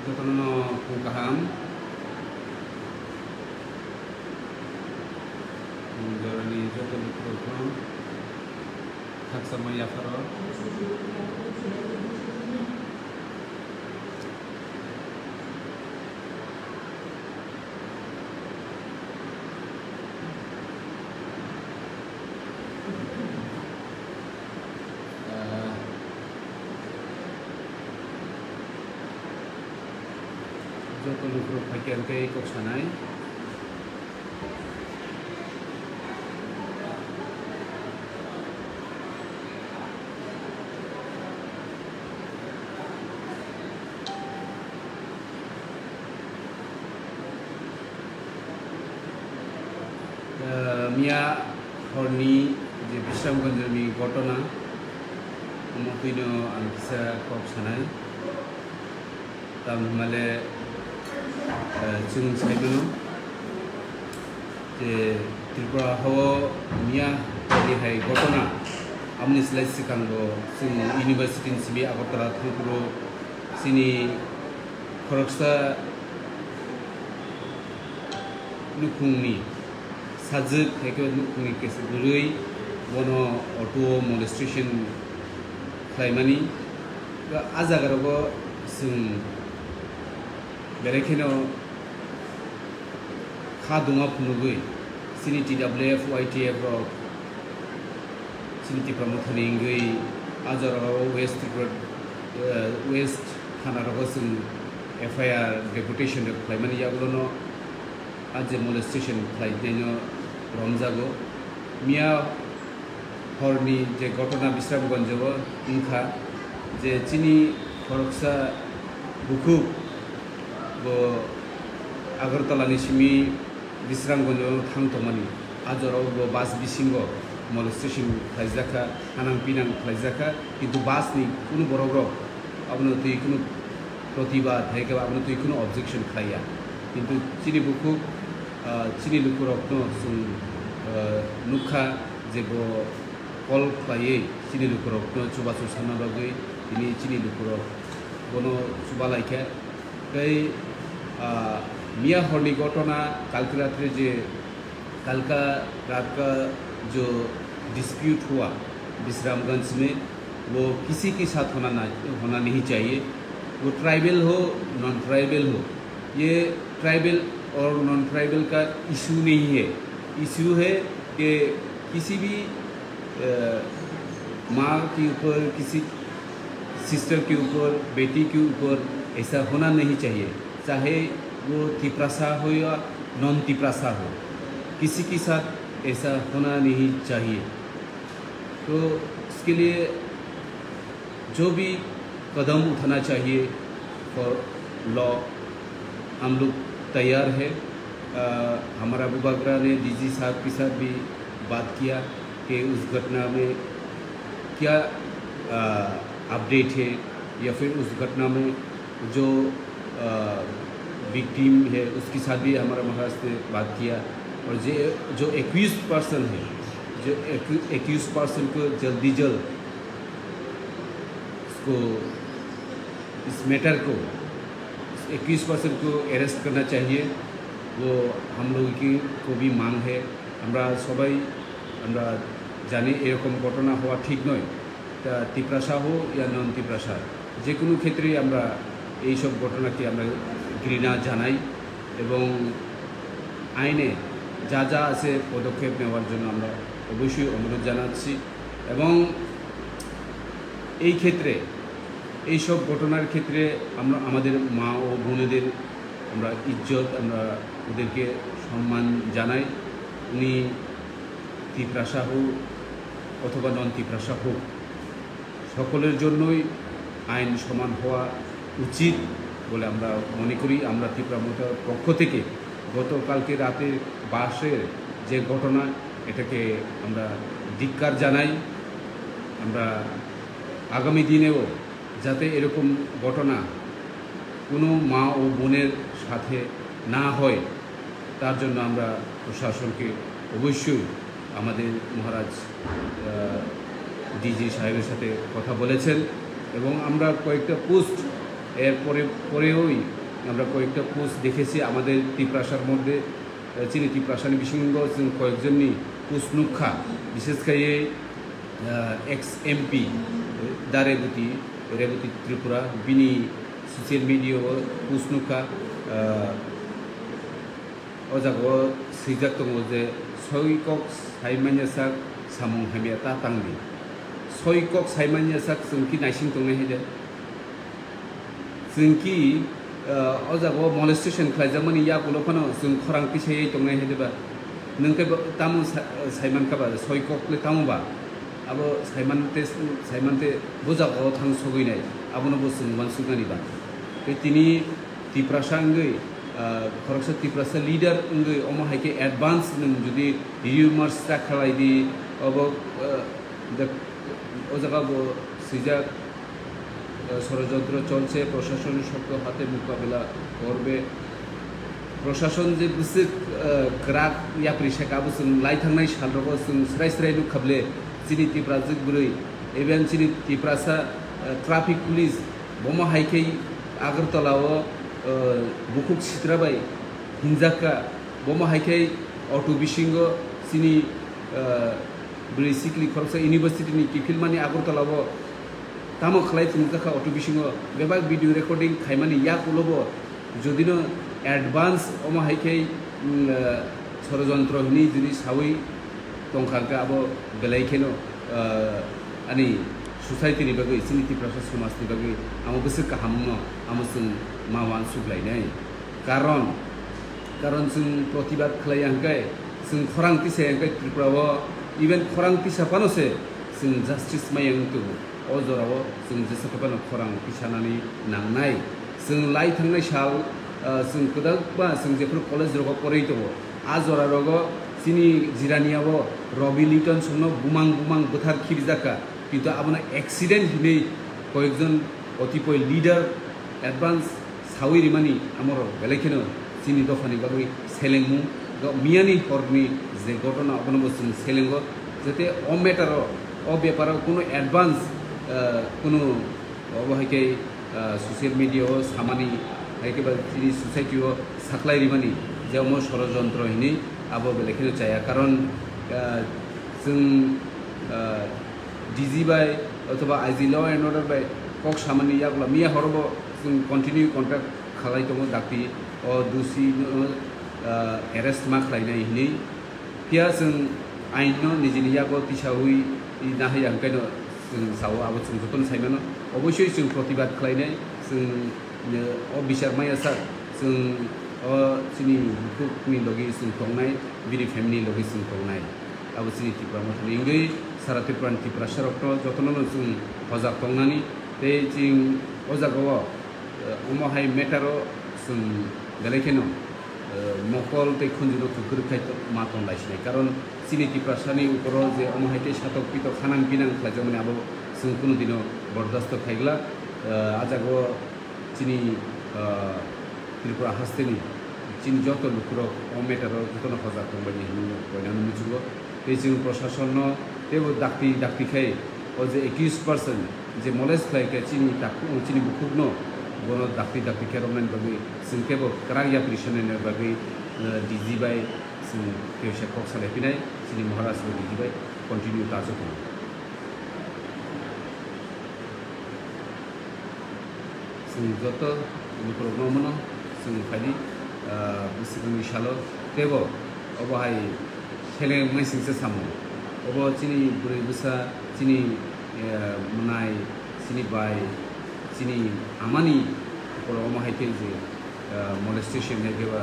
jotono pungkaham jorani jotono program hak sama yafaro jotono pro pakian kai kok sanai Mia Horni je Bisramganj ni ঘটনা মতইনো আনকিসা কব সানাই তামমালে जों साइबनो जे त्रिपुरा हाव मिया बायदिहाय घटना आमनि स्लाइ सिगांगो जों university सिबि आगरतला थांपुरो सिनि खरकसा लुखुंनि साजोक थाइखो लुखुंनि केस गुरै बनो अटो मोलेस्टेशन खालायमानि आजागारावबो जों बेरेखेनो खादुङा फुनुगै सिनि TWF YTF रक सिनि तिप्रामुथानिंगै आजाराव वेस्ट थानाराव जों FIR डेपुटेशन खालायमानि यागुलनो आज मोलेस्टेशन खालायनायनो रमजागो मिया हरनि जे घटना बिस्रामगन्जआव उनखा जे चिनि खरकसा बुखु आगरतला सिमी बिस्रामगंज थांतमानि आजराव बास बिसिंगो मोलेस्टेशन खालायजाखा हानां पिनां खालायजाखा किन्तु बासनि कुनु बर'ग्र आपनो तुइ कुनु प्रतिबाद हायका आपनो तुइ कुनु ऑब्जेक्शन खालाया किन्तु चिनि बुखु चिनि लुकुरकनो जों नुखा जेबो कल खालायै चिनि लुकुरकनो सुबासु साननाबागै दिनै चिनि लुकुरक बनो सुबालायखा कै मिया हरनी घटना कल की रात्रि जे कल का रात का जो डिस्प्यूट हुआ बिस्रामगंज में वो किसी के साथ होना नहीं चाहिए वो ट्राइबल हो नॉन ट्राइबल हो ये ट्राइबल और नॉन ट्राइबल का इशू नहीं है इशू है कि किसी भी माँ के ऊपर किसी सिस्टर के ऊपर बेटी के ऊपर ऐसा होना नहीं चाहिए चाहे वो तिप्रासा हो या नॉन तिप्रासा हो किसी के साथ ऐसा होना नहीं चाहिए तो इसके लिए जो भी कदम उठाना चाहिए फॉर लॉ हम लोग तैयार है हमारा बुबागरा ने DG साहब के साथ भी बात किया कि उस घटना में क्या अपडेट है या फिर उस घटना में जो विक्टिम है उसके साथ भी हमारा महाराज ने बात किया और जो एक्यूज पर्सन है जो एक्यूज पर्सन को जल्दी जल्द इसको इस मैटर को एक्यूज पर्सन को अरेस्ट करना चाहिए वो हम लोगों की को भी मांग है हमरा सबाई हमरा जाने एरकम घटना हुआ ठीक नय ता तिप्रासा हो या नन तिप्रासा जे कोनो क्षेत्रे हमरा এই সব ঘটনাকে আমরা ঘৃণা জানাই এবং আইনে যা যা আছে পদক্ষেপ নেওয়ার জন্য আমরা অবশ্যই অনুরোধ জানাচ্ছি এবং এই ক্ষেত্রে এই সব ঘটনার ক্ষেত্রে আমরা আমাদের মা ও বোনেদের আমরা ইজ্জত আমরা ওদেরকে সম্মান জানাই উনি তিপ্রাসা হোক অথবা নন তিপ্রাসা হোক সকলের জন্যই আইন সমান হওয়া উচিত বলে আমরা মনে করি আমরা ত্রিপুরামোটার পক্ষ থেকে গতকালকে রাতে বাসের যে ঘটনা এটাকে আমরা ধিক্কার জানাই আমরা আগামী দিনেও যাতে এরকম ঘটনা কোনো মা ও বোনের সাথে না হয় তার জন্য আমরা প্রশাসনকে অবশ্যই আমাদের মহারাজ ডিজি সাহেবের সাথে কথা বলেছেন এবং আমরা কয়েকটা পোস্ট এর পরেই আমরা কয়েকটা পোস্ট দেখেছি আমাদের ত্রিপ্রাসার মধ্যে চিনি ত্রিপ্রাসানি বিসঙ্গ কয়েকজনই পোস্ট নুখা বিশেষ করে এক্স এমপি दा रेबती त्रिपुरा बिनी ससियेल मिडिया पोस्ट नुखा ओ जागो सैजाक दङ जे सयकक साइमान्यासाक सामुं हामियाता तांनि सयकक साइमान्यासाक जोंखि नायसिं दंनाय हेदे जोंखि ओ जागो मलेस्टेशन खालामजामोन या गुलफानो जों खरां पिसायै दंनाय हेदेबा नोंखै तामु साइमानखाबा सयककले तामुबा अब साइमानते बोजागो थां सगैनाय आबोनो बोसों मानसुगानिबा बे तिनि टिप्रासा अंगै खरकसा टिप्रासा लीडर अंगै अमा हाइके एडवांस नों जुदि रिमार्स खालायदि अब ओ जागाबो सिजा षড়যন্ত্র চলছে প্রশাসনের শক্ত হাতে মোকাবেলা করবে प्रशासन जे बुसु ग्राक याप्रि शेकाबो जों लाइ थांनाय सालरगो जों स्राय स्राय नुखाबले चिनि टिप्राजो गुरै एबेन चिनि टिप्रासा ट्राफिक पुलिस बमा हाइकै आगरतलाव बुकुक सित्राबाय हिंजाका बमा हाइकै अटो बिसिंग चिनि ब्रै सिकलि खरसा इउनिभार्सिटिनि किफिलमानि आगरतलाव तामो खलाय तुमजाका अटो बिसिंग बेबा भिडिअ रेकर्डिं खायमानि याकुलबो जदिनो एडवांस अमा हाइकै षড়যন্ত্র हिनी जुदि सावै दंखांका अब बेलायखेनो आनी सोसाइटिनि बागै चिनि टिप्रासा समाजनि बागै आमो गोसो गाहामनो आमो जों मावान सुग्लायनाय कारण जों प्रतिबाद खालायहांखाय जों खरां पिसायहांखाय त्रिपुराव इभेन खरां पिसाफानोसे जों जास्टिस मायंतु अजराव जों जेसेबानो खरां पिसानानै नांनाय जों लाइ थांनाय साल जों गोदाबा जों जेफोर कलेज रग फराय दङ आजरा रग चिनि जिरानियाव रबि लिटन सनो बुमां बोथार खिरजाका किन्तु आबनो एक्सिडेंट हिनै कयेकजन अतिपय लीडर एडवांस सावै रिमानि आमर बेलायखेनो चिनि दफानि बागै सेलेंमु मियानि हरनि जे घटना आबनो जों सेलेंग जाते अ मेटार अ बेपाराव कुनो एडवांस कुनो अबहायकै ससियेल मिडिया सामानि हाइकेबा चिनि सोसाइटिव साख्लाय रिमानि जेव षড়যন্ত্র हिनी आबो बेलेखेनो जाया कारण जों डीजी बाय अथवा आईजी ल एंड अर्डर बाय कक सामानि यागला मिया हरबो जों कन्टिन्यू कन्ट्राक्ट खालाय दङ दाक्ति अ दुसि एरेस्ट मा खालायनाय हिनी पिया जों आइन निजिनि यागो तिसावै नाहै आंखायनो जों सावो आबो जों जतन साइमानो अबश्य जों प्रतिबाद खालायनाय जों अ बिचार मायासा जों अ चिनि बुकुकनि लगे जों तंनाय बिनि फेमिलि लगे जों तंनाय आबो चिनि टिप्रा मथनि इंगै सारा टिप्रानि टिप्रा सरक्ट जतननो जों हजाक तंनानि बे जों अजागाव अमहाय मेटारो जों बेलेखेनो मकल ते खुंजुनो खुगुरखाय मातन लाइसिनाय कारण चिनि टिप्रासानि ऊपर जे अमहायते सातक पितक खानां बिनां खालायजामोन आबो जों कुनु दिनो बरदास्त खायग्ला आजागाव चिनि त्रिपुरा हास्तेनि चिनि जत लुकुर मेटार जतन हजा तंबायनि बयनानो मिथिगौ बे जों प्रशासन तेबो दाक्तिखाय अ जे 21% जे मलेज खालायखाय चिनि बुकुकनो बनो दाक्तिखाय रमनायनि बागै जों केबो क्राया प्रिसननि बागै डीजी बाय जों केवसे कक सालायफिनाय चिनि महाराष्ट्र डीजी बाय कन्टिन्यू ताजोखौ जों जत लुकुर नमनो जों फायदि बिसिगनि सालो तेबो अबहाय खेले मैसिंसे सामो अब चिनि बुरै बुसा चिनि मनाय चिनि बाय चिनि आमानि ऊपर अमाहायते जे मलेस्टेशन हेगेबा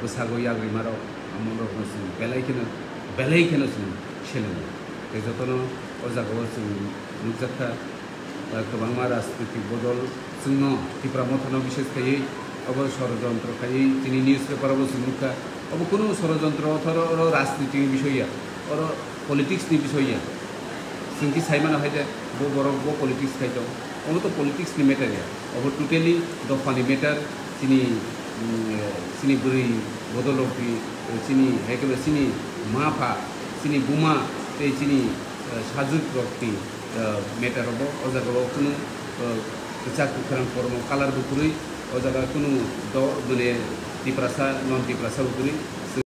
बुसागो याग्रिमारो आमरो जों बेलायखेनो जों सेलेङो बे जतनो अजागाव जों नुजाखा गोबां राजनीतिक बदल जोंनो टिप्रा मथनो विशेष खायै अब षড়যন্ত্র खायै चिनि निउज पेपाराव जों नुखा अब कुनो षড়যন্ত্র अथवा राजनीतिनि विषया और पलिटिक्सनि विषया जोंखि साइमानो हायदे बरफ पलिटिक्स खायदो अनो तो पलिटिक्सनि मेटार अब टोटेलि दफानि मेटार चिनि बुरै बदलपि चिनि हेकेबा चिनि माफा चिनि बुमा ते चिनि साजुक रक्ति मेटार अब अजागाव कुनो चाकु खरां कर्म कालार बुकुरै ও জায়গা কোনো মানে টিপ্রাসা নন টিপ্রাসা উপরে